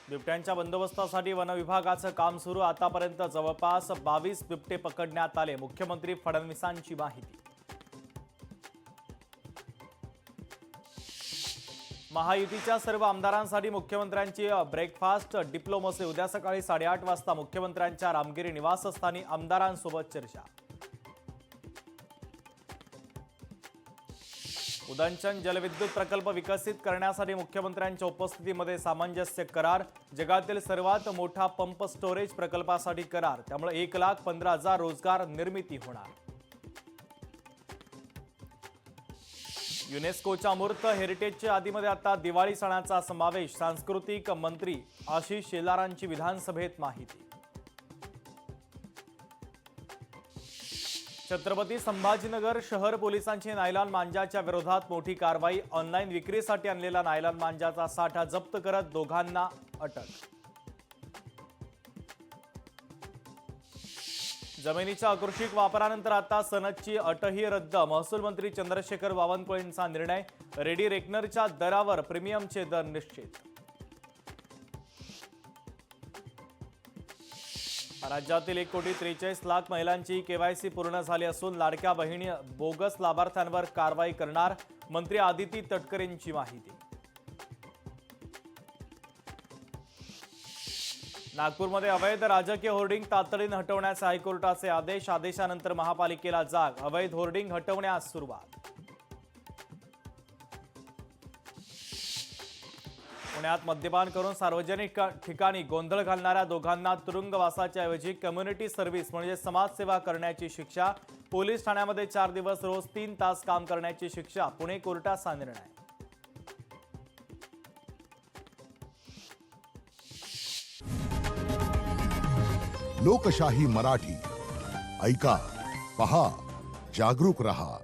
बिबट्यांच्या बंदोबस्तासाठी वन विभागाचं काम सुरू। आतापर्यंत जवळपास 22 बिबटे पकडण्यात आले। मुख्यमंत्री फडणवीसांची माहिती। महायुतीच्या सर्व आमदारांसाठी मुख्यमंत्र्यांची ब्रेकफास्ट डिप्लोमसी। उद्या सकाळी 8:30 वाजता मुख्यमंत्र्यांच्या रामगिरी निवासस्थानी आमदारांसोबत चर्चा। उदंचन जलविद्युत प्रकल्प विकसित करण्यासाठी मुख्यमंत्र्यांच्या उपस्थितीमध्ये सामंजस्य करार। जगातील सर्वात मोठा पंप स्टोरेज प्रकल्पासाठी करार, त्यामुळे 1,15,000 रोजगार निर्मिती होणार। युनेस्कोच्या अमूर्त हेरिटेजच्या यादीमध्ये आता दिवाळी सणाचा समावेश। सांस्कृतिक मंत्री आशिष शेलारांची विधानसभेत माहिती। छत्रपती संभाजीनगर शहर पोलिसांची नायलॉन मांजाच्या विरोधात मोठी कारवाई। ऑनलाईन विक्रीसाठी आणलेला नायलॉन मांजाचा साठा जप्त करत दोघांना अटक। जमिनीच्या आकृषिक वापरानंतर आता सनदची अटही रद्द। महसूल मंत्री चंद्रशेखर बावनकुळेंचा निर्णय। रेडी रेकनरच्या दरावर प्रीमियमचे दर निश्चित। राज्यातील 1,43,00,000 महिलांची केवायसी पूर्ण झाली असून लाडक्या बहिणी बोगस लाभार्थ्यांवर कारवाई करणार। मंत्री आदिती तटकरेंची माहिती। नागपूरमध्ये अवैध राजकीय होर्डिंग तातडीने हटवण्याचे हायकोर्टाचे आदेश। आदेशानंतर महापालिकेला जाग। अवैध होर्डिंग हटवण्यास सुरुवात। पुण्यात मद्यपान करून सार्वजनिक ठिकाणी गोंधळ घालणाऱ्या दोघांना तुरुंगवासाच्या ऐवजी कम्युनिटी सर्व्हिस म्हणजे समाजसेवा करण्याची शिक्षा। पोलीस ठाण्यामध्ये 4 दिवस रोज 3 तास काम करण्याची शिक्षा। पुणे कोर्टाचा निर्णय। लोकशाही मराठी ऐका, पहा, जागरूक रहा।